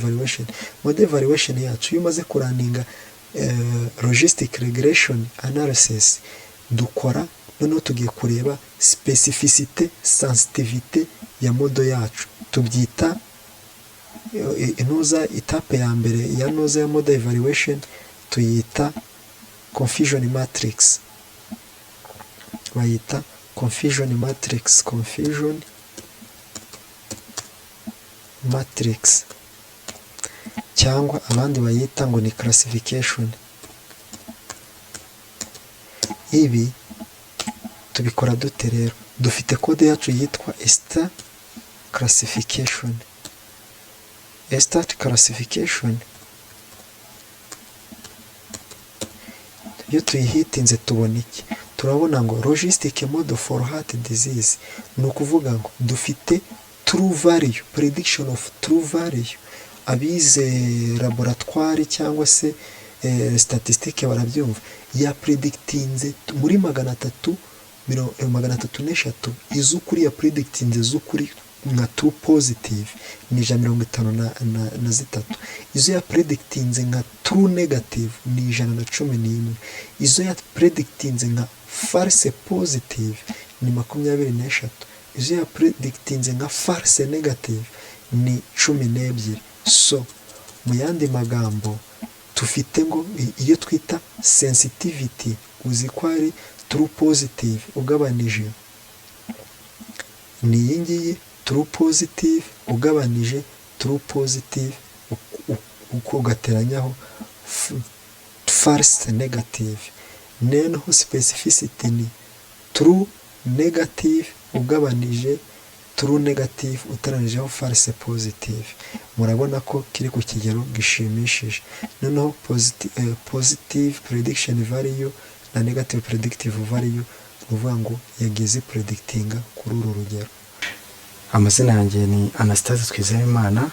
evaluation. Model evaluation yacu iyo umaze kuraninga logistic regression analysis, dukora noneho tugiye kureba specificité sensitivité ya model yacu, tubyita inoza etape ya mbere ya noza ya model evaluation tuyita confusion matrix, bayita confusion matrix cyangwa abandi bayita ngo ni classification. Ibi tubikora dute rero? Dufite kode yacu yitwa star classification. Star classification iyo tuyihitinze tubona iki? Turabona ngo logistic model for heart disease, ni ukuvuga ngo dufite true value, prediction of true value. Abize laboratoire cyangwa se statistique barabyumva, ya predictinze muri 333 izukuri ya predictinze zukuri nka true positive ni 153, izo ya predictinze nka true negative ni 111, izo ya predictinze nka false positive ni 23, izo ya predictinze nka false negative ni 12. So mu yandi magambo tufite ngo iyo twita sensitivity, uzi ko ari true positive ugabanije ni iyi ngiyi true positive ugabanije true positive uko ugateranyaho false negative. Noneho specificity ni true negative ugabanije true negative utaranijeho false positive. Murabona ko kiri ku kigero gishimishije. Noneho positive prediction value na negative predictive value uvuga ngo yagize predictinga kuri uru rugero. Amazina yanjye ni Anastase Twizeyimana,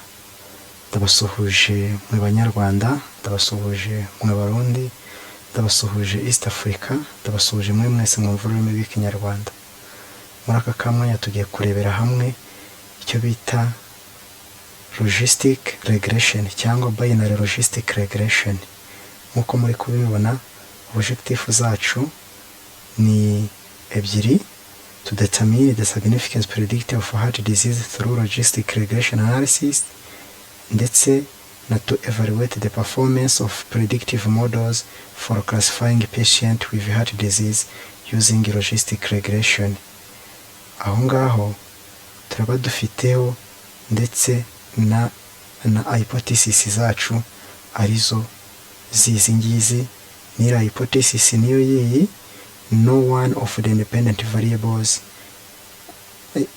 ndabasuhuje mu Banyarwanda, ndabasuhuje mu Barundi, ndabasuhuje East Africa, ndabasuhuje muri mwese mu rurimi rw'Ikinyarwanda. Muri aka kamwanya tugiye kurebera hamwe icyo bita logistic regression cyangwa binary logistic regression. Nkuko muri kubibona objective zacu ni ebyiri: to determine the significance predictive of heart disease through logistic regression analysis, ndetse na to evaluate the performance of predictive models for classifying patient with heart disease using logistic regression. Aho ngaho turaba dufiteho ndetse na hypothesis zacu arizo zizi ngizi. Nira hypothesis niyo yiyi: no one of the independent variables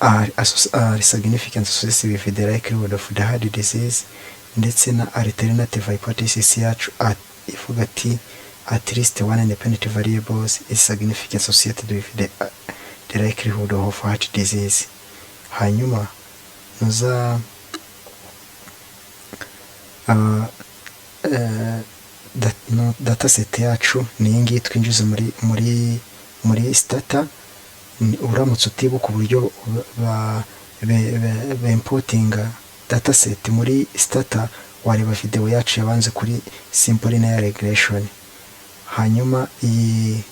are significant associated with the likelihood of the heart disease, ndetse na alternative hypothesis yacu ivuga ati at least one independent variables is significant associated with the likelihood of heart disease. Hanyuma nuza dataset yacu ni iyi twinjiza muri stata. Uramutse utibuka uburyo importinga dataset muri stata, wareba video yacu yabanze kuri simple linear regression. Hanyuma iyi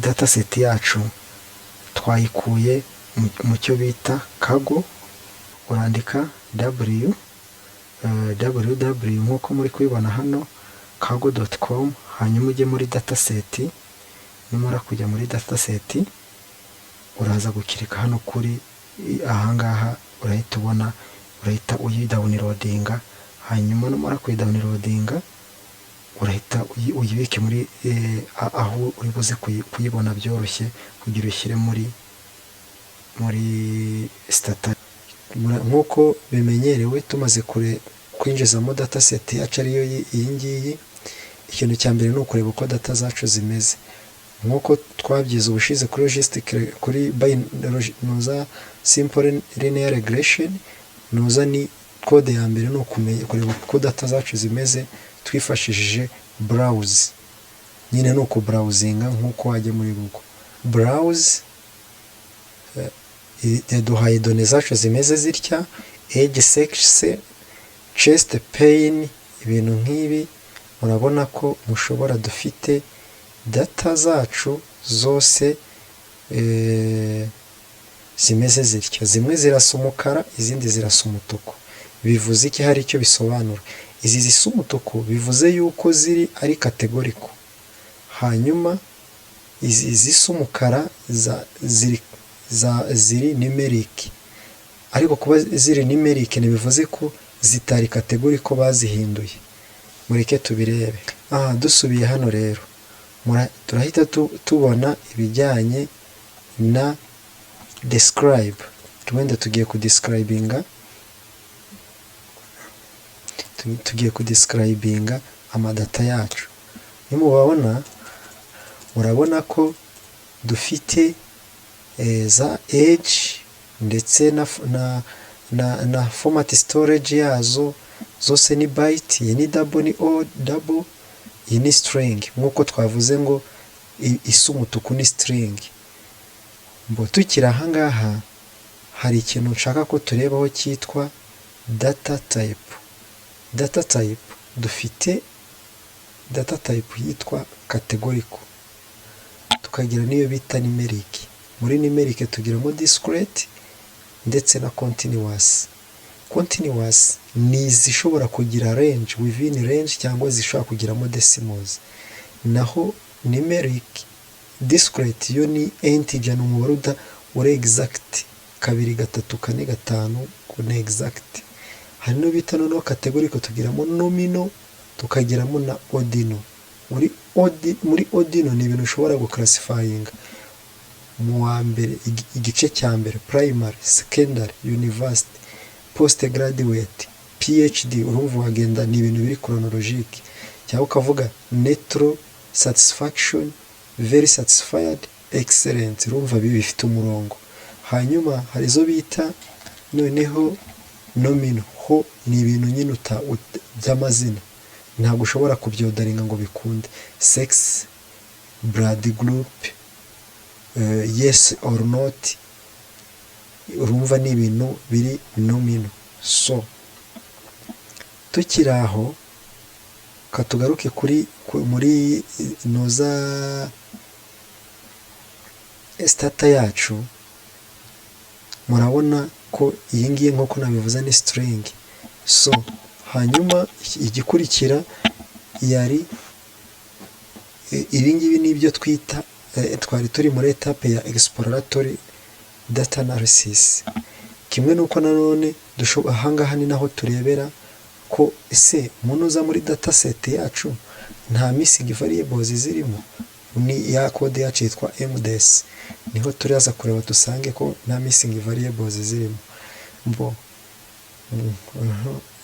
dataset yacu twayikuye mu cyo bita Kaggle. Urandika www nkuko muri kubibona hano kaggle.com, hanyuma ujye muri dataset. Numara kujya muri dataset uraza gukirika hano kuri ahangaha, urahita ubona, urahita uyidownloadinga. Hanyuma numara kuyidownloadinga urahita uyibike muri aho uri buze kuyibona byoroshye kugira ushyire muri stata. Nkuko bimenyerewe tumaze kwinjizamo dataset yacu ariyo iyi ngiyi, ikintu cya mbere ni ukureba uko data zacu zimeze. Nkuko twabyize ubushize kuri logistic, kuri nuza simple linear regression, nuza ni code ya mbere no kureba uko data zacu zimeze twifashishije browse. Nyine no ku browsinga nkuko wajya muri Google browse, yaduhaye données zacu zimeze zitya. age, sex, chest pain, ibintu nk'ibi. Murabona ko mushobora dufite data zacu zose zimeze zityo, zimwe zirasa umukara izindi zirasa umutuku. Bivuze iki? Hari icyo bisobanura. Izi zisa umutuku bivuze yuko ziri ari kategoriko, hanyuma izi zisa umukara ziri nimerike. Ariko kuba ziri nimerike ntibivuze ko zitari kategoriko, bazihinduye. Mureke tubirebe. Dusubiye hano rero turahita tubona ibijyanye na describe. Wenda tugiye kudescribinga amadata yacu. Nimubabona murabona ko dufite za age ndetse na format storage yazo zose ni byte, iyi ni double, ni double, iyi ni string. Nk'uko twavuze ngo isa umutuku ni string. Tukiri ahangaha hari ikintu nshaka ko turebaho cyitwa data type. Data type, dufite data type yitwa categorical, tukagira niyo bita numeric. Muri numeric tugiramo discrete ndetse na continuous. Continuous ni zishobora kugira range, within range, cyangwa zishobora kugiramo decimals. Naho numeric discrete yo ni integer, ni umubare uri exact, 2 3 4 5 ni exact. Hari no bita noneho categorical, tugiramo nominal tukagiramo na ordinal. Muri ordinal ni ibintu ushobora guclassifyinga mu wa mbere, igice cya mbere, primary, secondary, university, postgraduate, PhD. Urumva wagenda ni ibintu biri chronologique, cyangwa ukavuga neutral, satisfaction, very satisfied, excellent. Urumva bifite umurongo. Hanyuma hari zo bita noneho nominal, ho ni ibintu nyine by'amazina, ntabwo ushobora kubyodaringa ngo bikunde. Sex, blood group, yes or not. Urumva ni ibintu biri nominal. So tukiri aho katugaruke muri noza stata yacu. Murabona ko iyi ngiyi nk'uko nabivuze ni string. So hanyuma igikurikira yari ibi ngibi nibyo twita twari turi muri etape ya exploratory data analysis. Kimwe nuko nanone ahangaha ni naho turebera ko ese munoza muri data set yacu nta missing variables zirimo. Ni ya code yacu yitwa MDS, niho turaza kureba dusange ko nta missing variables zirimo.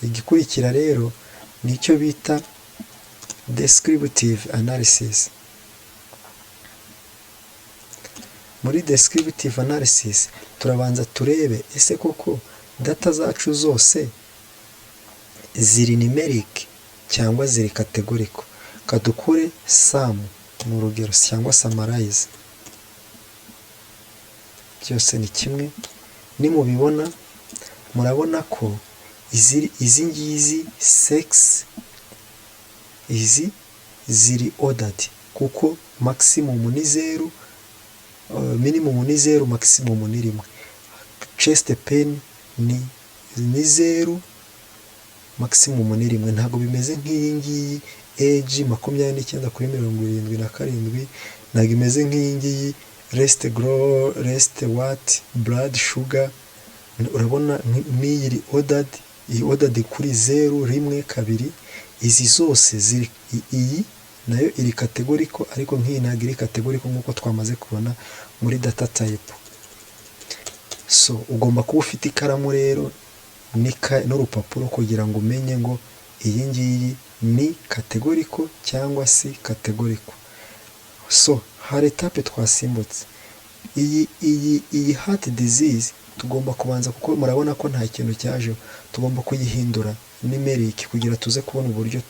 Igikurikira rero nicyo bita descriptive analysis. Muri descriptive analysis turabanza turebe ese koko data zacu zose ziri numeric cyangwa ziri categorical. Kadukure sum mu rugero cyangwa summarize, byose ni kimwe. Nimubibona murabona ko izi ngizi sex izi ziri ordered, kuko maximum ni 0, minimum ni 0, maximum ni 1. Chest pain ni 0, maximum ni 1. Ntabwo bimeze nk'iyi ngiyi age 29 kuri 77, ntabwo imeze nk'iyi ngiyi rest grow, rest what, blood sugar. Urabona n'iyi ordered, iyi ordered kuri 0, 1, 2. Izi zose ziri, iyi nayo iri categorical, ariko nk'iyi ntabwo iri categorical nk'uko twamaze kubona muri data type. So ugomba kuba ufite ikaramu rero n'urupapuro kugira ngo umenye ngo iyi ngiyi ni categorical cyangwa si categorical. So hari etape twasimbutse. Iyi heart disease tugomba kubanza, kuko murabona ko nta kintu cyaje, tugomba kuyihindura numeric kugira tuze kubona uburyo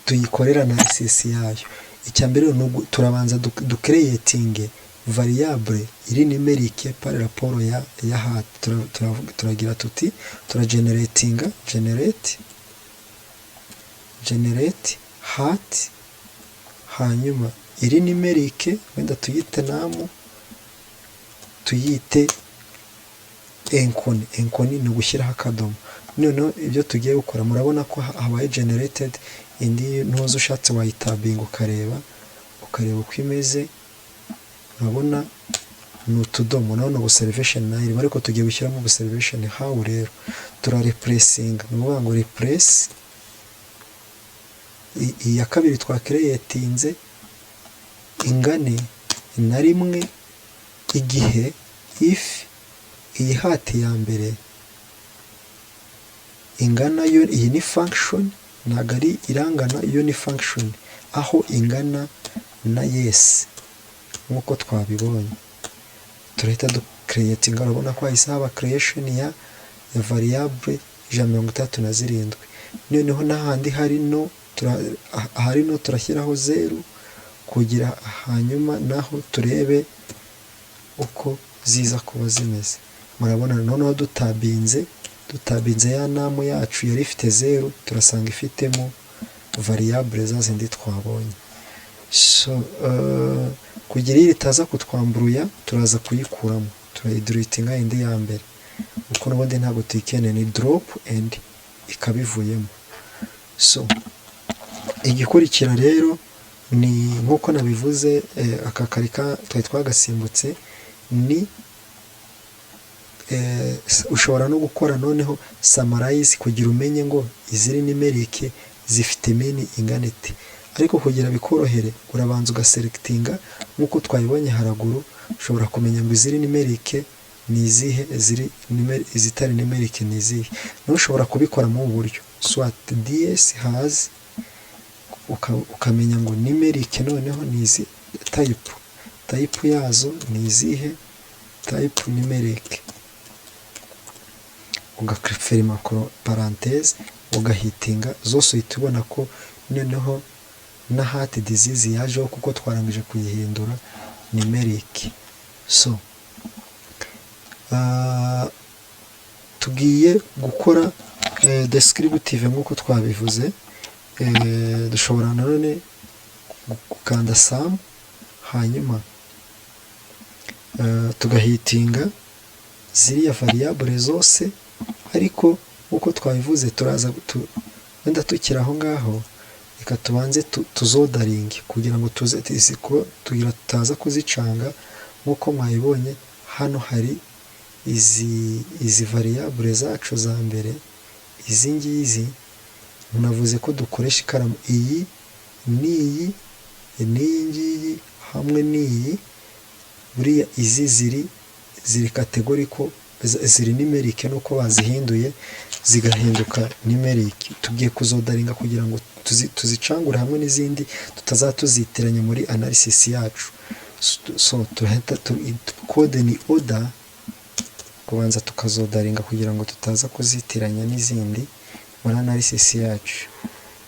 tuyikorera analysis yayo. Icya mbere turabanza ducreating variable iri numerique par rapport ya hat. Turagira tuti turageneratinga generate hat, hanyuma iri numerique wenda tuyite namu, tuyite enkoni ni ugushyiraho akadomo. Noneho ibyo tugiye gukora murabona ko habaye generated indi ntuzo ushatse wayitabinga ukareba uko imeze. Urabona ni utudomo, naho ni observation nayo ariko tugiye gushyiramo observation how. Rero turarepressinga, ni ukuvuga ngo repress iya kabiri twakereyetinze ingane na rimwe igihe if iyi hati ya mbere ingana yo, iyi ni function ntabwo ari irangana, iyo ni function aho ingana na yes nk'uko twabibonye. Turahita ducreatinga, urabona ko hahise haba creation ya variable 137. Noneho n'ahandi hari no turashyiraho 0 kugira hanyuma naho turebe uko ziza kuba zimeze. Murabona noneho dutabinze ya namu yacu yari ifite 0 turasanga ifitemo variable za zindi twabonye. So kugira iri taza kutwamburuya turaza kuyikuramo, turayideletinga indi ya mbere kuko n'ubundi ntabwo tuyikeneye, ni drop and ikabivuyemo. So igikurikira rero ni nk'uko nabivuze, aka karika twari twagasimbutse, ni ushobora no gukora noneho summarize kugira umenye ngo iziri numerique zifite mean ingana ite. Ariko kugira bikorohere urabanza ugaselectinga nk'uko twabibonye haraguru, ushobora kumenya ngo iziri numerique ni izihe, izitari numerique ni izihe. Naho ushobora kubikora mu buryo soit ds has, ukamenya ngo numerique noneho ni izi type yazo ni izihe, type numerique, ugaferima parenthèse ugahitinga zose, uhita ubona ko noneho na heart disease yajeho kuko twarangije kuyihindura numerique. So tugiye gukora descriptive nk'uko twabivuze. Dushobora nanone gukanda sum hanyuma tugahitinga ziriya variable zose, ariko nk'uko twabivuze turaza wenda tukiri aho ngaho, reka tubanze tuzodaringe kugira ngo tutaza kuzicanga. nk'uko mwayibonye hano hari izi variable zacu za mbere, izi ngizi navuze ko dukoresha ikaramu, iyi n'iyi ngiyi hamwe n'iyi, buriya izi ziri categorical, ziri numerique nuko bazihinduye zigahinduka numerique. Tugiye kuzodaringa kugira ngo tuzicangure hamwe n'izindi tutazatuzitiranya muri analysis yacu. So turahita code ni order, kubanza tukazodaringa kugira ngo tutaza kuzitiranya n'izindi muri analysis yacu.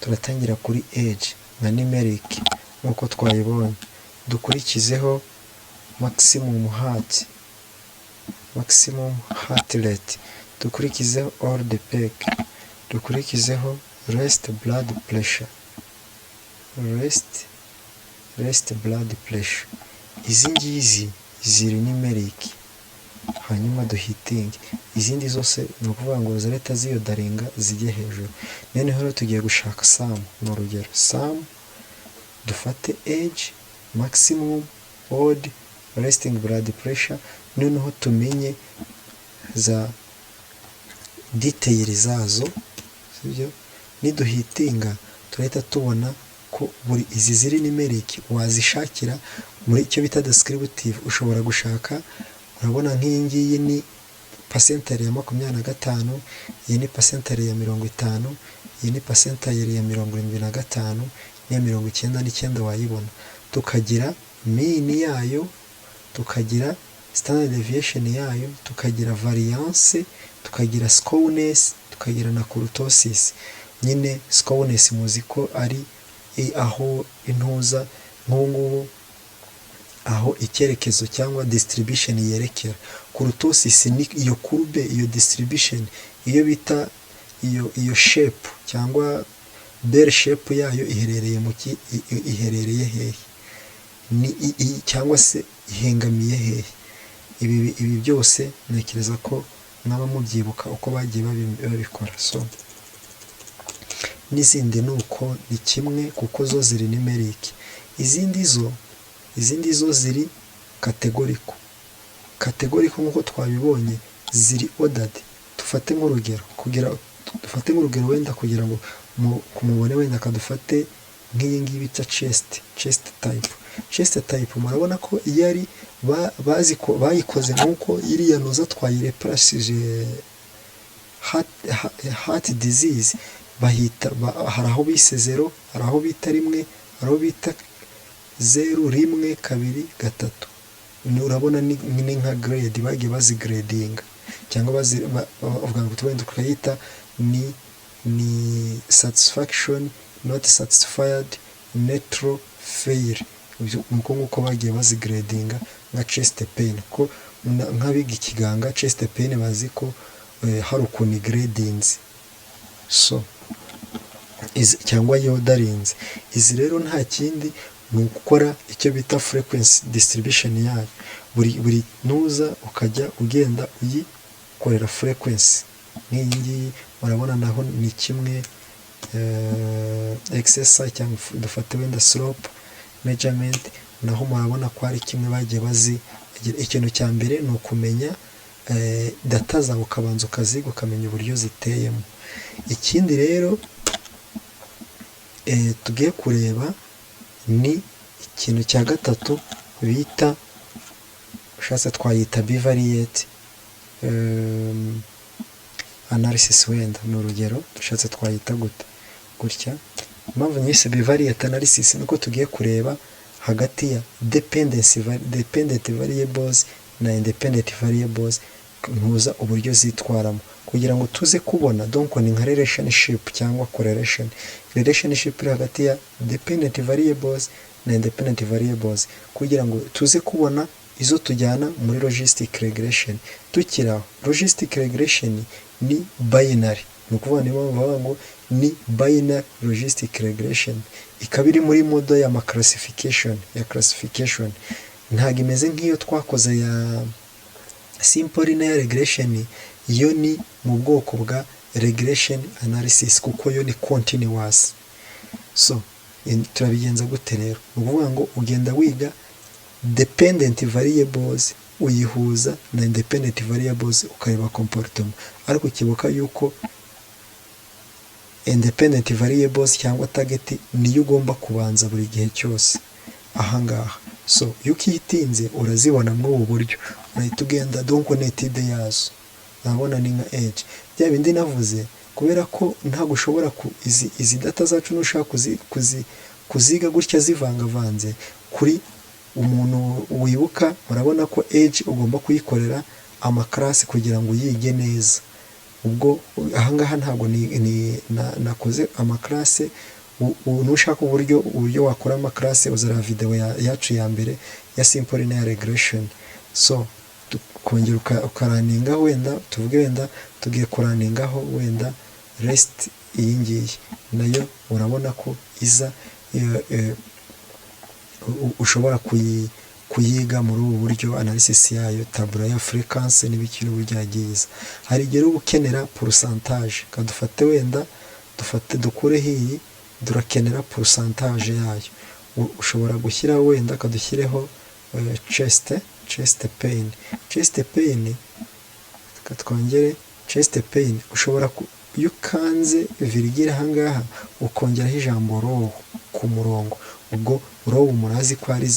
Turatangira kuri age na numerique nkuko twayibonye, dukurikizeho maximum heart rate, dukurikizeho all the peak, dukurikizeho rest blood pressure, rest blood pressure. Izi ngizi ziri numerique, hanyuma duhitinge izindi zose, ni ukuvuga ngo zirahita ziyodaringa zijye hejuru. Noneho rero tugiye gushaka sum. Ni urugero sum, dufate age, maximum, odd, resting blood pressure, noneho tumenye za detail zazo, sibyo? Niduhitinga turahita tubona ko buri izi ziri numerique wazishakira muri icyo bita descriptive. Ushobora gushaka, urabona nk'iyi ngiyi ni percentile ya 25, iyi ni percentile ya 50, iyi ni percentile ya 75, n'iya 99 wayibona. Tukagira mean yayo, tukagira standard deviation yayo, tukagira variance, tukagira skewness, tukagira na kurtosis. Nyine skewness muzi ko ari aho intuza nk'ubu aho icyerekezo cyangwa distribution yerekera. Kurtosis ni iyo kurube, iyo distribution, iyo bita iyo shape cyangwa bell shape yayo iherereye iherereye hehe, cyangwa se ihengamiye hehe. Ibi byose ntekereza ko mwaba mubyibuka uko bagiye babikora. So n'izindi ni uko ni kimwe, kuko zo ziri numeric. izindi zo ziri categorical nk'uko twabibonye, ziri ordered. Dufate nk'urugero wenda kugira ngo kumubone wenda kadufate nk'iyi ngiyi bita chest type. Murabona ko iyo ari bayikoze nk'uko iriya noza twayireparasije heart disease, hari aho bise 0, hari aho bita 1, hari aho bita 0, 1, 2, 3. Urabona ni nka grade bagiye bazigradinga, cyangwa bavuga ngo twende tukayita ni satisfaction, not satisfied, neutral, fail. Nuko bagiye bazigradinga nka chest pain, ko nk'abiga ikiganga chest pain bazi ko hari ukuntu gradings, so cyangwa yodarinze. Izi rero nta kindi ni ugukora icyo bita frequency distribution yayo. Buri nuza ukajya ugenda uyikorera frequency nk'iyi ngiyi. Murabona naho ni kimwe, exercise cyangwa dufate wenda slope measurement, naho murabona ko ari kimwe bagiye ikintu cya mbere ni ukumenya data zawe, ukabanza ukaziga ukamenya uburyo ziteyemo. Ikindi rero tugiye kureba ni ikintu cya gatatu bita, ushatse twayita bivariate analysis. Wenda ni urugero dushatse twayita gutya. Impamvu nyise bivariate analysis nuko tugiye kureba hagati ya dependent variables na independent variables, ntuza uburyo zitwaramo kugira ngo tuze kubona. Donc ni nka relationship cyangwa correlation. Relationship iri hagati ya dependent variables na independent variables, kugira ngo tuze kubona izo tujyana muri logistic regression. Tukiraho logistic regression ni binary, ni ukuvuga niba bavuga ngo ni binary logistic regression, ikaba iri muri modo ya classification. Ntabwo imeze nk'iyo twakoze ya simple linear regression. Iyo ni mu bwoko bwa regression analysis, kuko yo ni continuous. So turabigenza gute rero? Ni ukuvuga ngo ugenda wiga dependent variables uyihuza na independent variables ukareba comportement, ariko ukibuka yuko independent variables cyangwa target niyo ugomba kubanza buri gihe cyose ahangaha. So iyo ukitinze urazibona muri ubu buryo, urahita ugenda donc netide yazo. Urabona ni nka edge bya bindi navuze, kubera ko ntabwo ushobora izi data zacu nushaka kuziga gutya zivangavanze kuri umuntu wibuka. Urabona ko edge ugomba kuyikorera amakarasi kugira ngo uyige neza. Ubwo ahangaha ntabwo nakoze amakarasi. Nushaka uburyo wakora amakarasi uzara video yacu ya mbere ya simple linear regression. So kongera ukaraningaho, wenda tuvuge wenda tugiye kuraningaho wenda rest iyi ngiyi nayo. Urabona ko iza ushobora kuyiga muri ubu buryo analysis yayo, tabula ya frequency n'ibikino buryo yagize. Hari igihe uba ukenera pourcentage, kadufate wenda dukureho iyi, durakenera pourcentage yayo. Ushobora gushyira wenda kadushyireho chest pain. Katwongere chest pain. Ushobora iyo ukanze virgule ahangaha ukongeraho ijambo row ku murongo, ubwo row murazi ko ari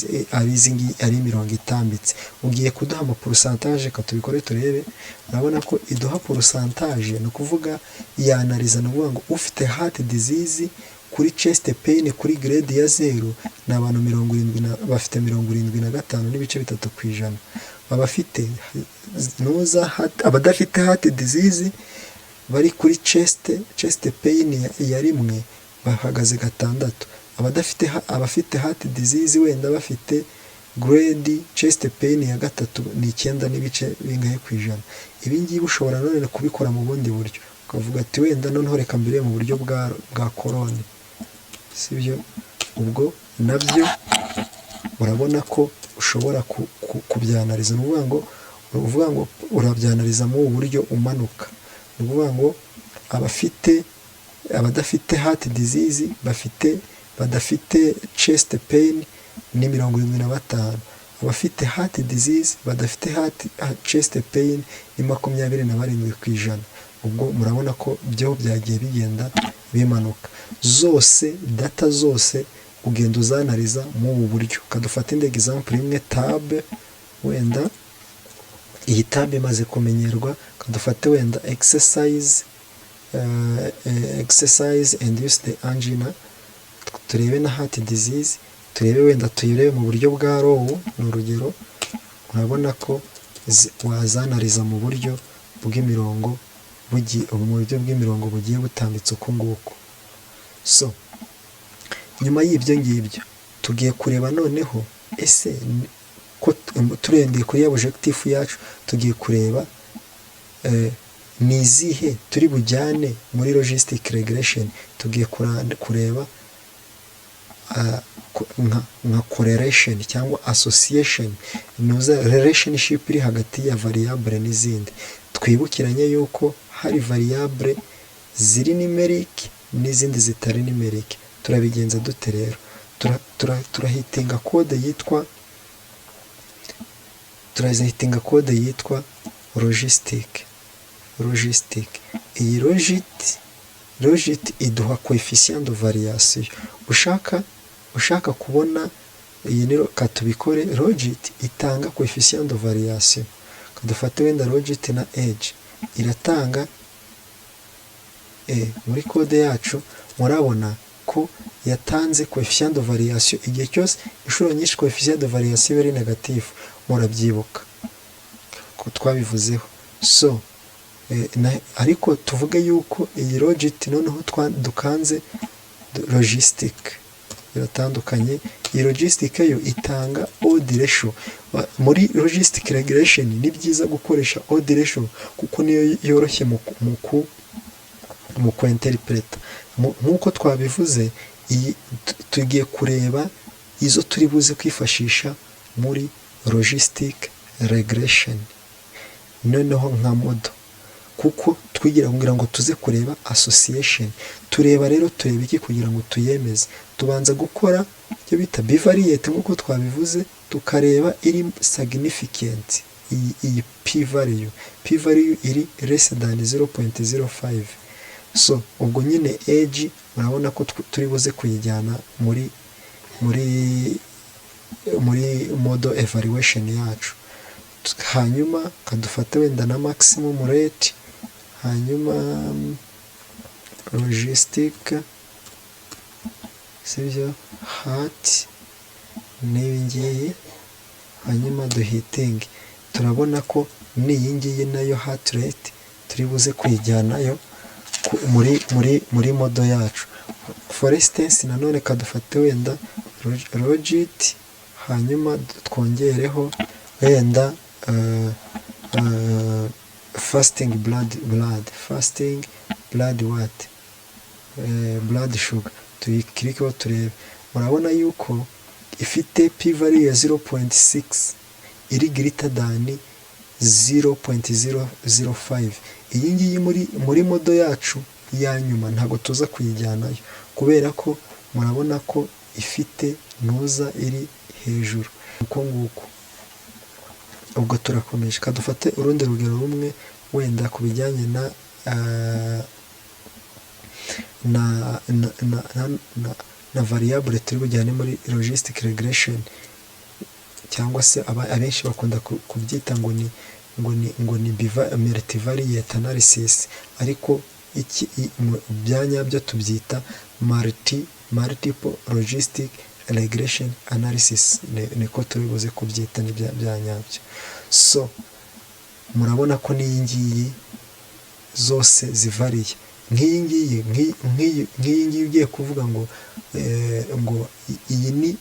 imirongo itambitse. Ugiye kuduha ama pourcentage, katubikore turebe. Urabona ko iduha pourcentage, ni ukuvuga yanaliza, ni ukuvuga ngo ufite heart disease kuri chest pain kuri grade ya 0 ni abantu bafite 75.3%. Abafite abadafite heart disease bari kuri chest pain ya 1 bahagaze 6. Abafite heart disease wenda bafite grade chest pain ya gatatu ni 9 n'ibice bingahe ku ijana. Ibi ngibi ushobora none kubikora mu bundi buryo, ukavuga ati wenda noneho reka mbere mu buryo bwa colonne, sibyo? Ubwo nabyo urabona ko ushobora kubyanariza. Ni ukuvuga ngo urabyanariza mu buryo umanuka. Ni ukuvuga ngo abadafite heart disease badafite chest pain ni 75, abafite heart disease badafite chest pain ni 27 ku ijana. Ubwo murabona ko byo byagiye bigenda bimanuka. Zose data zose ugenda uzanariza mu ubu buryo. Kadufata indi example imwe, tab, wenda iyi tab imaze kumenyerwa, kadufate wenda exercise and use the angina, turebe na heart disease, turebe wenda tuyirebe mu buryo bwa row. Ni urugero, urabona ko wazanariza mu buryo bw'imirongo bugiye butambitse uko nguko. So nyuma y'ibyo ngibyo tugiye kureba noneho ese ko turendeye kuri objectif yacu, tugiye kureba ni izihe turi bujyane muri logistic regression. Tugiye kureba nka correlation cyangwa association, inoza relationship iri hagati ya variable n'izindi. Twibukiranye yuko hari variable ziri numeric n'izindi zitari numeric. Turabigenza dute rero? Turahitinga code yitwa logistic. Iyi logit iduha coefficient de variation. Ushaka kubona iyi ni katubikore. Logit itanga coefficient de variation. Kadufate wenda logit na age iratanga muri code yacu murabona ko yatanze coefficient de variation igihe cyose. Inshuro nyinshi coefficient de variation ari negative, murabyibuka ko twabivuzeho. So ariko tuvuge yuko iyi logit noneho dukanze logistic biratandukanye. Iyi logistic yo itanga odd ratio. Muri logistic regression ni byiza gukoresha odd ratio kuko niyo yoroshye mu kuinterpreta. Nkuko twabivuze, iyi tugiye kureba izo turi buze kwifashisha muri logistic regression noneho nka model, kuko kugira ngo tuze kureba association. Tureba iki kugira ngo tuyemeze? Tubanza gukora icyo bita bivariate nkuko twabivuze, tukareba iri significant. Iyi p value iri less than 0.05. So ubwo nyine age murabona ko turi buze kuyijyana muri model evaluation yacu. Hanyuma kadufata wenda na maximum rate, hanyuma logistic, sibyo, heart n'ibingiyi, hanyuma duhiting. Turabona ko n'iyi ngiyi nayo heart rate turi buze kuyijyanayo muri model yacu. For instance nanone kadufate wenda logit, hanyuma twongereho wenda fasting blood sugar. Tuyikirikeho turebe. Murabona yuko ifite p value ya 0.6 iri greater than 0.005. Iyi ngiyi muri model yacu ya nyuma ntago tuza kuyijyanayo kubera ko murabona ko ifite ntuza iri hejuru uko nguko. Ubwo turakomeje. Kadufate urundi rugero rumwe wenda ku bijyanye na variable turi bujyane muri logistic regression, cyangwa se abenshi bakunda kubyita ngo ni multivariate analysis, ariko byanyabyo tubyita multiple logistic regression analysis. Niko turi buze kubyita ni byanyabyo. So murabona ko n'iyi ngiyi zose zivariye. Nk'iyi ngiyi ugiye kuvuga ngo iyi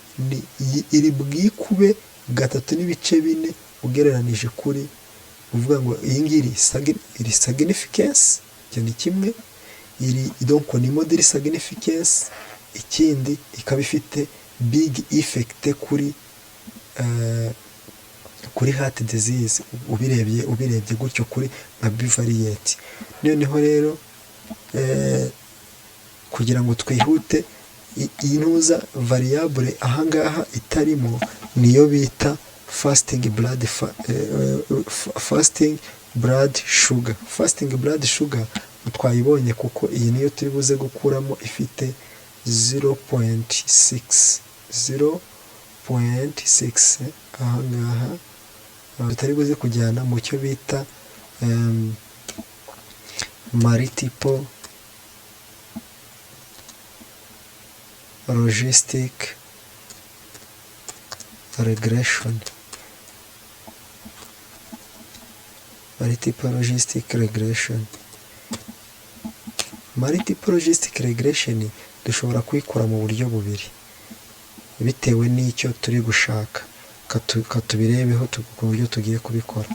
iri bwikube 3.4 ugereranije kuri, uvuga ngo iyi ngiyi iri significance, icyo ni kimwe, donc ni model significance, ikindi ikaba ifite big effect kuri heart disease, ubirebye gutyo kuri nka bivariate. Noneho rero kugira ngo twihute, iyi ntuza variable ahangaha itarimo niyo bita fasting blood sugar. Fasting blood sugar twayibonye kuko iyi niyo turi buze gukuramo, ifite 0.6 ahangaha, tutari buze kujyana mu cyo bita multiple logistic regression. Multiple logistic regression dushobora kuyikora mu buryo bubiri bitewe n'icyo turi gushaka. Katubirebeho ku buryo tugiye kubikora.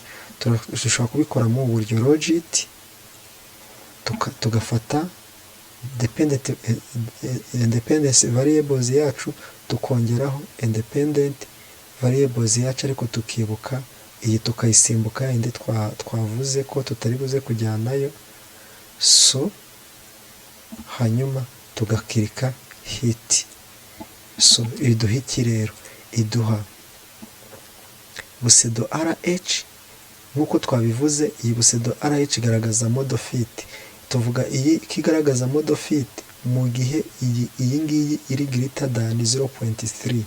Dushobora kubikora mu buryo logit, tugafata independence variables yacu tukongeraho independent variables yacu, ariko tukibuka iyi tukayisimbuka indi twavuze ko tutari buze kujyanayo. So hanyuma tugakirika hit. So iduha iki rero? Iduha busedo RH. Nk'uko twabivuze, iyi busedo RH igaragaza modo fit. Tuvuga iyi kigaragaza modo fit mu gihe iyi ngiyi iri greater than 0.3.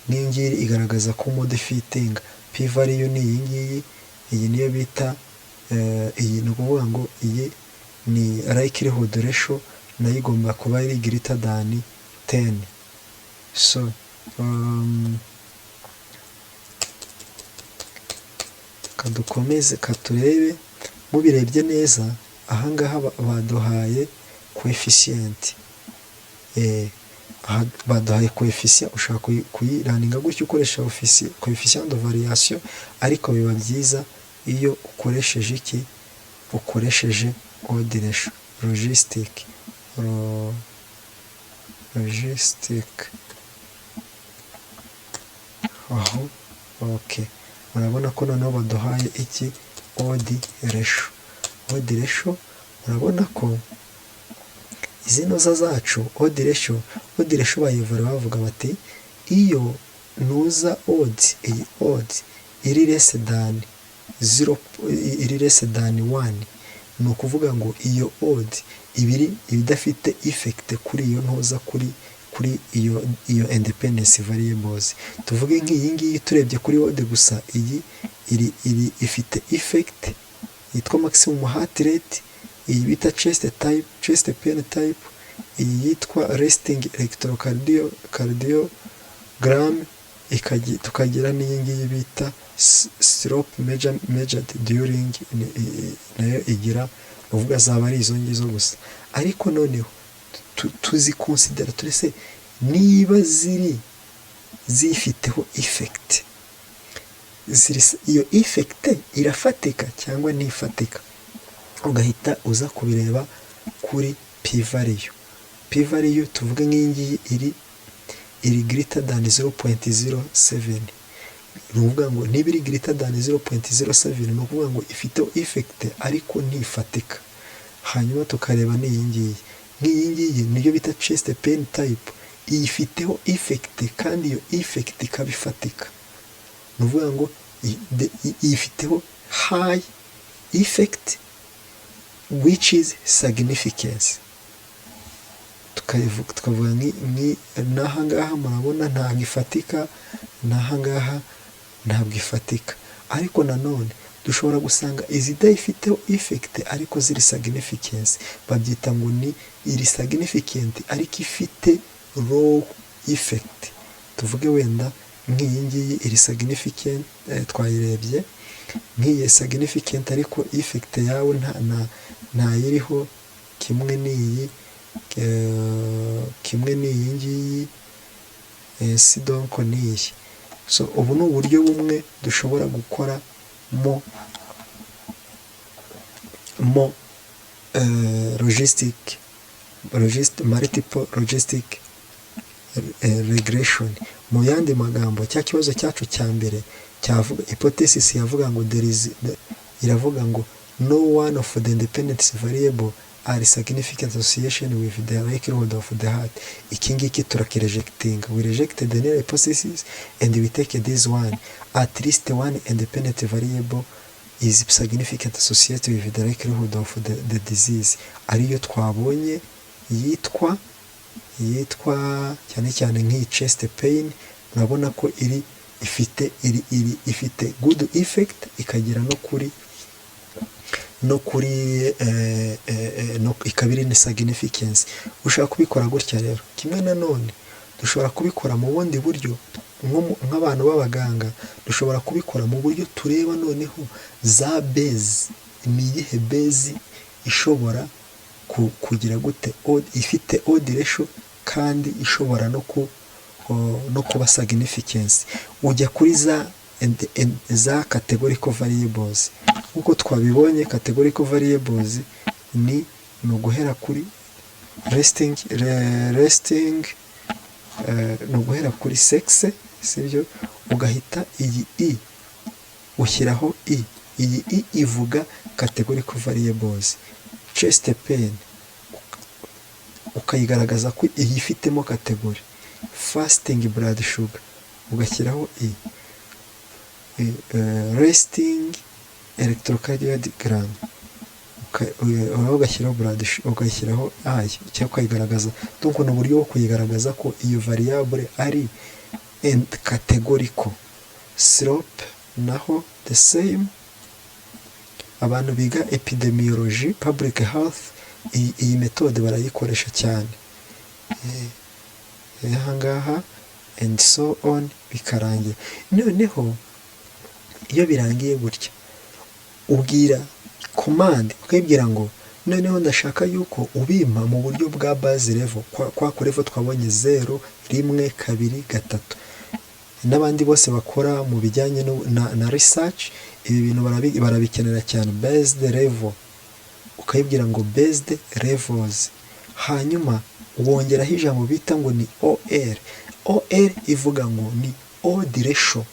N'iyi ngiyi igaragaza ko modo fitting. P value ni iyi ngiyi, iyi niyo bita iyi ni ukuvuga ngo iyi ni likelihood ratio, nayo igomba kuba iri greater than 10. So kadukomeze katurebe. Mubirebye neza ahangaha baduhaye coefficient, baduhaye coefficient. ushaka kuyiraninga gutyo ukoresha coefficient de variation, ariko biba byiza iyo ukoresheje iki? Ukoresheje odd ratio, logistic. Aho okay, murabona ko noneho baduhaye iki? Odd ratio. Odd ratio murabona ko izi noza zacu odd ratio bayivura bavuga bati iyo nuza odd, iyi odd iri less than 1, ni ukuvuga ngo iyo odd ibidafite effect kuri iyo ntuza kuri iyo independence variables. Tuvuge nk'iyi ngiyi turebye kuri odd gusa, iyi ifite effect yitwa maximum heart rate, iyi bita chest pain type, iyi yitwa resting electrocardiogram, tukagira n'iyi ngiyi bita stroke measured during, nayo igira, uvuga zaba ari izo ngizo gusa. Ariko noneho tuziconsidera turese niba zifiteho effect, iyo effect irafatika cyangwa ntifatika, ugahita uza kubireba kuri p value. P value tuvuge nk'iyi ngiyi iri greater than 0.07, ni ukuvuga ngo niba iri greater than 0.07 ni ukuvuga ngo ifiteho effect ariko ntifatika. Hanyuma tukareba n'iyi ngiyi, nk'iyi ngiyi niyo bita chest pain type, ifiteho effect kandi iyo effect ikaba ifatika. Ni ukuvuga ngo ifiteho high effect which is significance. Tukavuga n'ahangaha murabona ntabwo ifatika, n'ahangaha ntabwo ifatika. Ariko nanone dushobora gusanga izidafiteho effect ariko ziri significance, babyita ngo ni iri significant ariko ifite low effect. Tuvuge wenda nk'iyi ngiyi iri significant, twayirebye nk'iyi significant ariko effect yawe ntayiriho, kimwe n'iyi ngiyi, si donc n'iyi So ubu ni uburyo bumwe dushobora gukora mo multiple logistic regression. Mu yandi magambo, cya kibazo cyacu cya mbere cyavuga hypothesis yavuga ngo iravuga ngo no one of the independent variable are significant association with the likelihood of the heart. Iki ngiki turakirejecting. We reject the null hypothesis and we take this one. At least one independent variable is significant associated with the likelihood of the disease. Ariyo twabonye yitwa cyane cyane nk'iyi chest pain. Urabona ko ifite good effect, ikagira no kuri ikabiri ni significance. Ushaka kubikora gutya rero. Kimwe na none dushobora kubikora mu bundi buryo, nk'abantu b'abaganga dushobora kubikora mu buryo tureba noneho za base, ni iyihe base ishobora kugira gute ifite odd ratio kandi ishobora no kuba significance. Ujya kuri za categorical variables. Uko twabibonye categorical variables ni uguhera kuri resting ni uguhera kuri sexe, sibyo, ugahita iyi ushyiraho iyi ivuga categorical variables. Chest pain ukayigaragaza ko iyi ifitemo category. Fasting blood sugar ugashyiraho resting electrocardiogram ugashyiraho blood ugashyiraho cyangwa ukayigaragaza. Donc ni uburyo bwo kuyigaragaza ko iyo variable ari categorical. Slope naho the same. Abantu biga epidemiology, public health, iyi methode barayikoresha cyane ahangaha and so on bikarangira. Noneho iyo birangiye gutya ubwira command ukayibwira ngo noneho ndashaka yuko ubimpa mu buryo bwa base level, kwa level twabonye 0 1 2 3. N'abandi bose bakora mu bijyanye na research ibi bintu barabikenera cyane. Based level ukayibwira ngo based levels, hanyuma wongeraho ijambo bita ngo ni OR ivuga ngo ni odd ratio,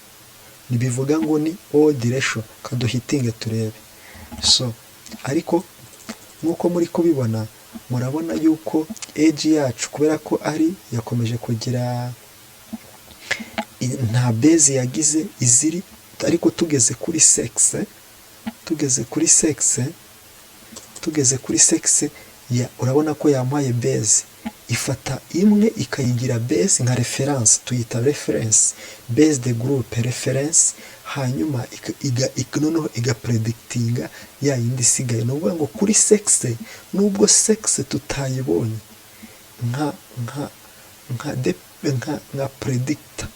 nibivuga ngo ni odd ratio. Kaduhitinge turebe. So ariko nkuko muri kubibona, murabona yuko age yacu kubera ko ari yakomeje kugira nta base yagize iziri, ariko tugeze kuri sexe urabona ko yampaye base. Ifata imwe ikayigira base nka reference, tuyita reference based group reference, hanyuma noneho igapredictinga ya yindi isigaye. No ngo kuri sexe, nubwo sexe tutayibonye nka predictor,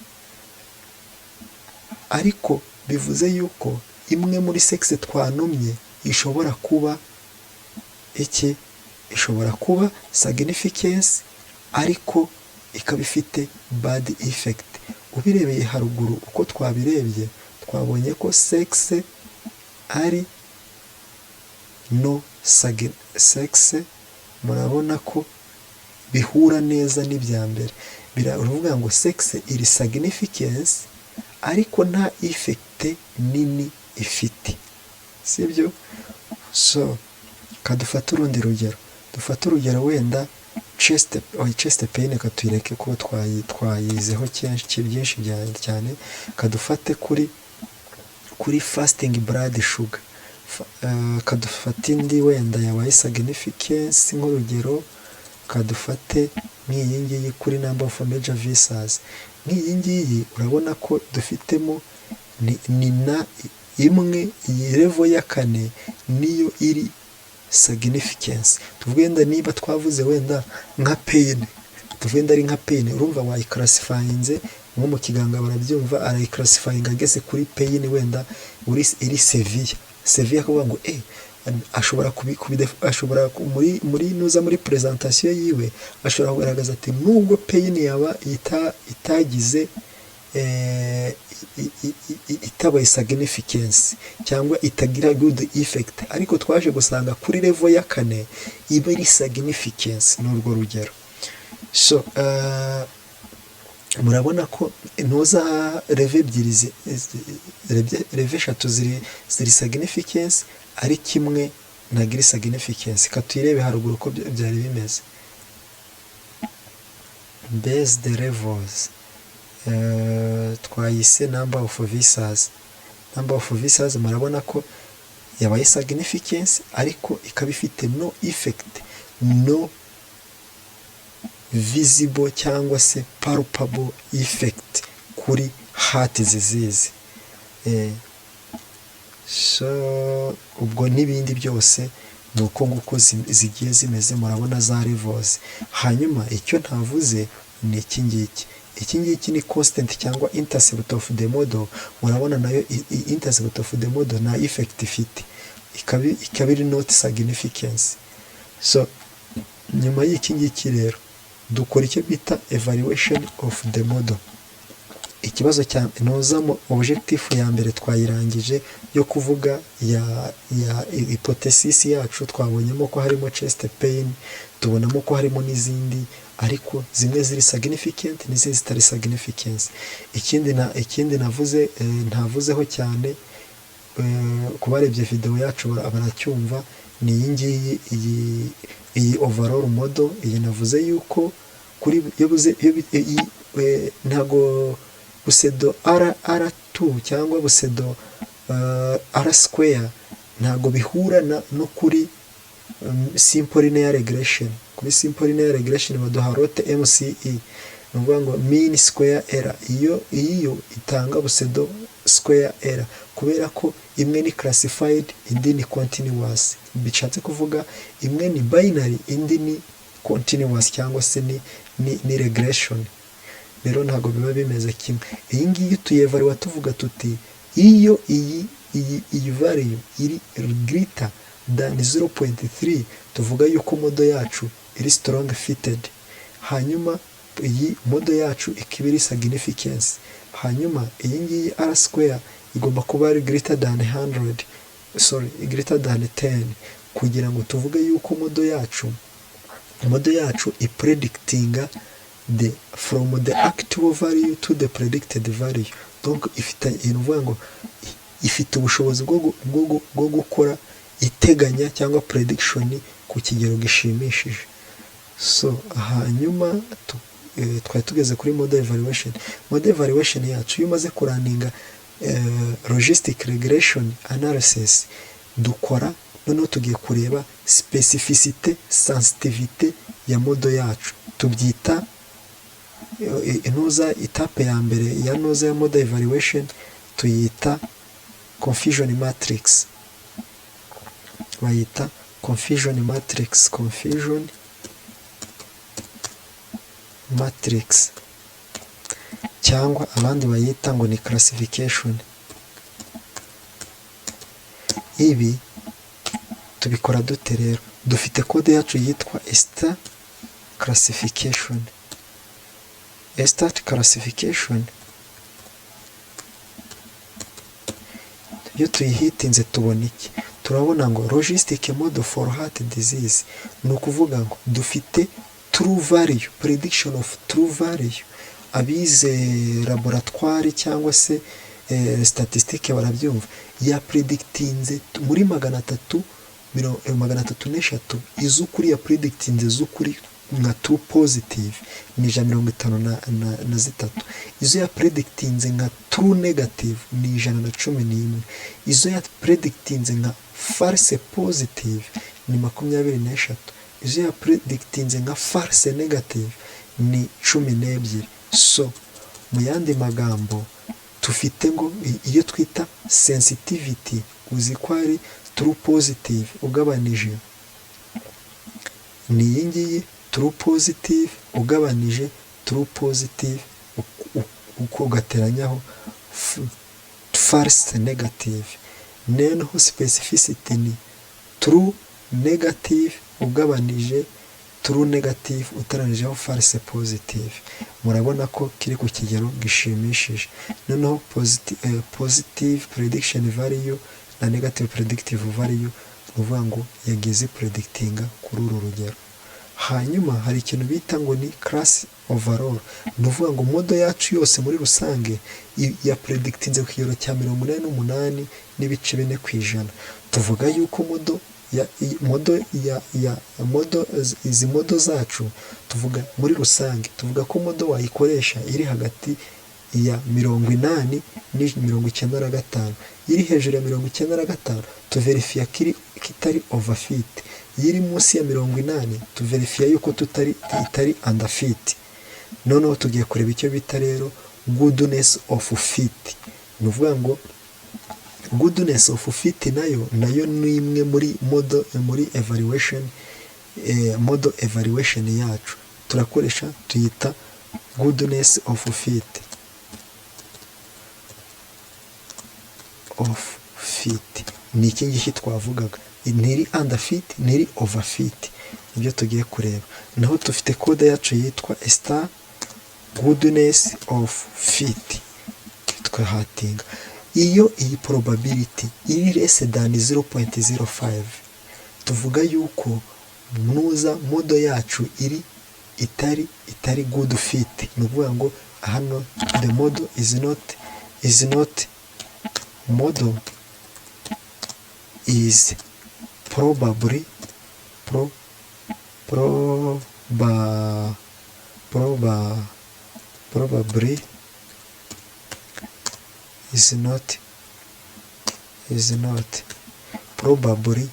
ariko bivuze yuko imwe muri sexe twanomye ishobora kuba ishobora kuba significance, ariko ikaba ifite bad effect. Ubirebeye haruguru uko twabirebye, twabonye ko sexe ari no sexe, murabona ko bihura neza n'ibya mbere. Biravuga ngo sexe iri significance ariko nta effect nini ifite, sibyo? So kadufata urundi rugero. Dufata urugero wenda chest pain, katuyireke kuba twayizeho byinshi cyane. Kadufate kuri fasting blood sugar. Kadufate indi wenda yabaye significance nk'urugero. Kadufate nk'iyi ngiyi kuri number of major visas. Nk'iyi ngiyi urabona ko dufitemo ni na imwe, iyi level ya 4 niyo iri significance. Tuvugenda niba twavuze wenda nka pain, tuvugenda ari nka pain, urumva wayiclassifyinze nko mu kiganga barabyumva, arayiclassifyinga ageze kuri pain wenda iri severe kuvuga ngo ashobora ashobora muri presentation yiwe ashobora kugaragaza ati nubwo pain yaba itagize itabaye significance cyangwa itagira good effect, ariko twaje gusanga kuri level ya kane iba ari significance. Ni urwo rugero. So murabona ko intuza level ebyiri level eshatu ziri significance, ari kimwe ntagira significance. Katuyirebe haruguru uko byari bimeze. Based levels twayise number of visas. Number of visas murabona ko yabaye significance, ariko ikaba ifite no effect, no visible cyangwa se palpable effect kuri heart disease. So ubwo n'ibindi byose ni uko nguko zigiye zimeze. Murabona za levels. Hanyuma icyo ntavuze ni iki ngiki. Iki ngiki ni constant cyangwa intercept of the model. Murabona nayo intercept of the model na effect ifite, ikaba iri not significance. So nyuma y'iki ngiki rero dukora icyo bita evaluation of the model. Ikibazo cya nozamo objective ya mbere twayirangije yo kuvuga ya hypothesis yacu. Twabonyemo ko harimo chest pain, tubonamo ko harimo n'izindi, ariko zimwe ziri significant n'izindi zitari significance. Ikindi ntavuzeho cyane, ku barebye video yacu baracyumva, ni iyi ngiyi, iyi overall model. Iyi navuze yuko kuri ntago busedo R2 cyangwa busedo R square ntago bihura no kuri simple linear regression. Kuri simple linear regression baduha rote MCE, ni ukuvuga ngo mean square error. Iyo itanga busedo square error, kubera ko imwe ni classified indi ni continuous. Bishatse kuvuga imwe ni binary indi ni continuous cyangwa se ni regression. Rero ntago biba bimeze kimwe. Iyi ngiyi tuyevaluwa tuvuga tuti iyo iyi value iri greater than 0.3 tuvuga yuko modo yacu iri strong fitted. Hanyuma iyi modo yacu ikibiri significance. Hanyuma iyi ngiyi R square igomba kuba ari greater than 10 kugira ngo tuvuge yuko modo yacu ipredictinga from the actual value to the predicted value. Donc ifite ubushobozi bwo gukora iteganya cyangwa prediction ku kigero gishimishije. So hanyuma twari tugeze kuri model evaluation. Model evaluation yacu iyo umaze kuraninga logistic regression analysis, dukora noneho tugiye kureba specificity sensitivity ya model yacu. Tubyita intuza etape ya mbere ya noza ya model evaluation tuyita confusion matrix. Bayita confusion matrix cyangwa abandi bayita ngo ni classification. Ibi tubikora dute rero? Dufite code yacu yitwa ESTA classification. ESTA classification iyo tuyihitinze tubona iki? Turabona ngo logistic model for heart disease, ni ukuvuga ngo dufite true value, prediction of true value. Abize laboratoire cyangwa se statistique barabyumva, ya predictinze muri 333 izukuri ya predictinze zukuri nka true positive ni 153. Izo ya predictinze nka true negative ni 111. Izo ya predictinze nka false positive ni 23. Izo ya predictinze nka false negative ni 12. So mu yandi magambo tufite ngo iyo twita sensitivity, uzi ko ari true positive ugabanije ni iyi ngiyi true positive ugabanije true positive uko ugateranyaho false negative. Noneho specificity ni true negative ugabanije true negative uteranyijeho false positive. Murabona ko kiri ku kigero gishimishije. Noneho positive prediction value na negative predictive value ni ukuvuga ngo yagize predictinga kuri uru rugero. Hanyuma hari ikintu bita ngo ni class overall, ni ukuvuga ngo modo yacu yose muri rusange ya predictinze ku kigero cya 88 n'ibice 4%. Tuvuga yuko izi modo zacu tuvuga muri rusange, tuvuga ko modo wayikoresha iri hagati ya 80 n'95. Iri hejuru ya 95 tuverifiya kitari overfit, iri munsi ya 80 tuverifiya yuko itari underfit. Noneho tugiye kureba icyo bita rero goodness of fit. Ni ukuvuga ngo goodness of fit nayo ni imwe muri evaluation model evaluation yacu turakoresha, tuyita goodness of fit. Ni iki ngiki twavugaga, ntiri underfit ntiri overfit, nibyo tugiye kureba. Naho dufite kode yacu yitwa star goodness of fit, twahatinga iyo iyi probability iri less than 0.05 tuvuga yuko modo yacu itari good fit. Ni ukuvuga ngo hano the model is not model is probably is not probably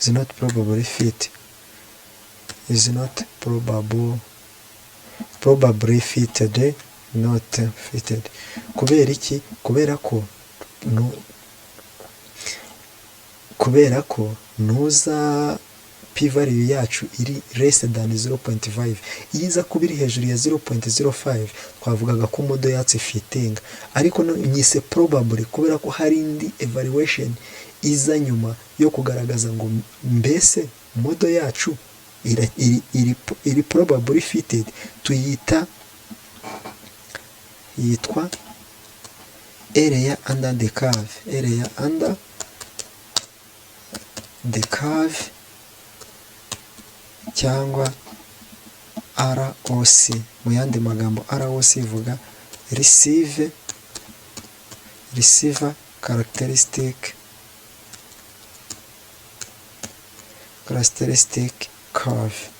is not probably fit, is not probably fitted, not fitted. Kubera iki? kubera ko nuza p-value yacu iri less than 0.5. Iyo iza kuba iri hejuru ya 0.05 twavugaga ko modo yacu fitting, ariko nyise probably kubera ko hari indi evaluation iza nyuma yo kugaragaza ngo mbese modo yacu iri probably fitted, yitwa area under the curve, cyangwa ROC. Mu yandi magambo ROC ivuga receiver characteristic curve.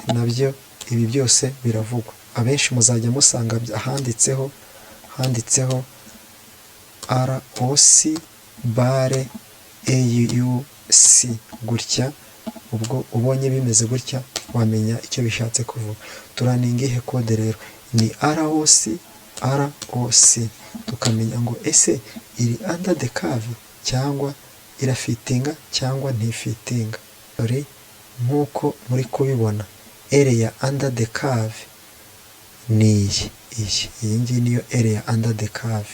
Nabyo ibi byose biravugwa, abenshi muzajya musanga handitseho ROC bare AUC gutya. Ubwo ubonye bimeze gutya wamenya icyo bishatse kuvuga. Turaninga ihe kode rero ni ROC, tukamenya ngo ese iri under the curve cyangwa irafitinga cyangwa ntifitinga. Nk'uko muri kubibona area under the curve ni iyi ngiyi niyo area under the curve.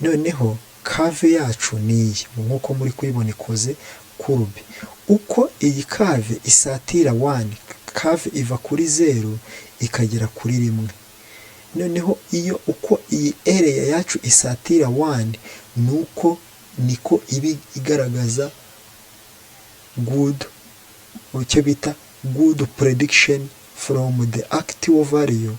Noneho curve yacu ni iyi, nk'uko muri kubibona ikoze kurube. Uko iyi curve isatira 1, curve iva kuri 0 ikagera kuri 1. Noneho uko iyi area yacu isatira 1 niko ibi igaragaza icyo bita good prediction from the actual value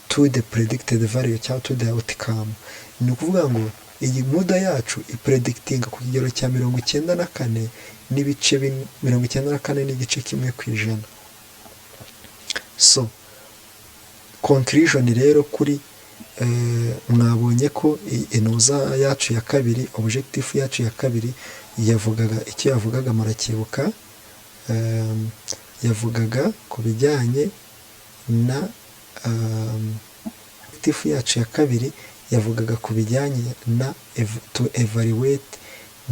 to the predicted value cyangwa to the outcome. Ni ukuvuga ngo iyi moda yacu ipredictinga ku kigero cya 94 n'ibice 94 n'igice kimwe kwijana. So conclusion rero kuri mwabonye ko inoza yacu ya kabiri, objective yacu ya kabiri yavugaga murakibuka, yavugaga ku bijyanye na objective yacu ya kabiri yavugaga ku bijyanye na to evaluate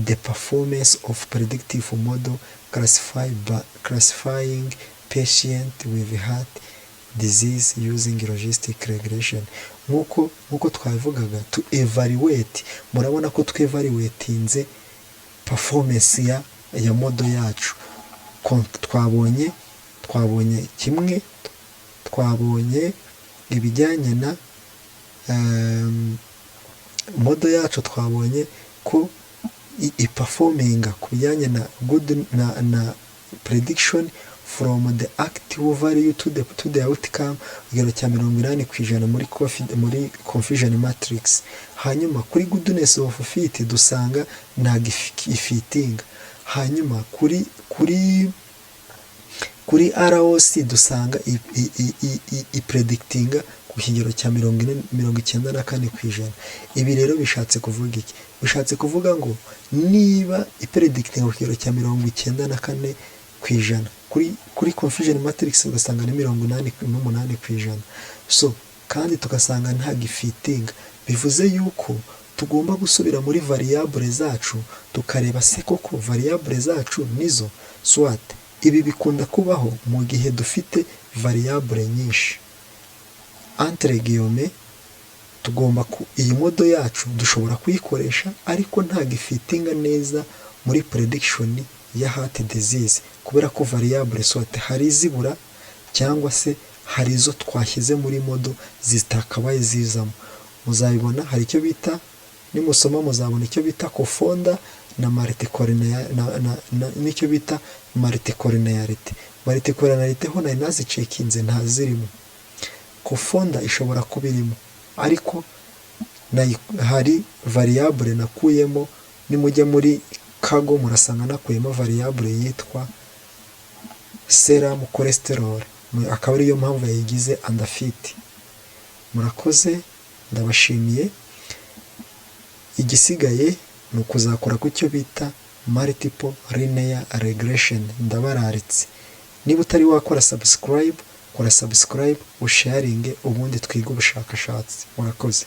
the performance of predictive model classifying patient with heart disease using logistic regression. Nk'uko twabivugaga to evaluate, murabona ko twevaluatinze performance ya modo yacu. Twabonye kimwe, twabonye ibijyanye na modo yacu, twabonye ko iperforminga ku bijyanye na good na prediction from the active value to the outcome, igero cya 80% muri confusion matrix. Hanyuma kuri goodness of fit dusanga nta ifitinga. Hanyuma kuri ROC dusanga predictinga ku kigero cya 94%. Ibi rero bishatse kuvuga iki? Bishatse kuvuga ngo niba predictinga ku kigero cya 94%, kuri confusion matrix ugasanga ni 88%. So kandi tugasanga nta gifitinga, bivuze yuko tugomba gusubira muri variable zacu tukareba se koko variable zacu nizo SWOT. Ibi bikunda kubaho mu gihe dufite variable nyinshi. Entre guillemets, tugomba iyi modo yacu dushobora kuyikoresha ariko nta gifitinga neza muri prediction ya heart disease, kubera ko variable SWOT hari izibura cyangwa se hari izo twashyize muri modo zitakabaye zizamo. Muzabibona hari icyo bita, nimusoma muzabona icyo bita cofonda na n'icyo bita multicollinearity. Multicollinearity ho nari nazicekinze ntazirimo. Cofonda ishobora kuba irimo ariko hari variable nakuyemo. Nimujya muri Kago murasanga nakuyemo variable yitwa serum cholesterol, akaba ariyo mpamvu yayigize underfit. Murakoze, ndabashimiye. Igisigaye ni ukuzakora ku cyo bita multiple linear regression. Ndabararitse, niba utari wakora subscribe, kora subscribe, usharinge, ubundi twige ubushakashatsi. Murakoze.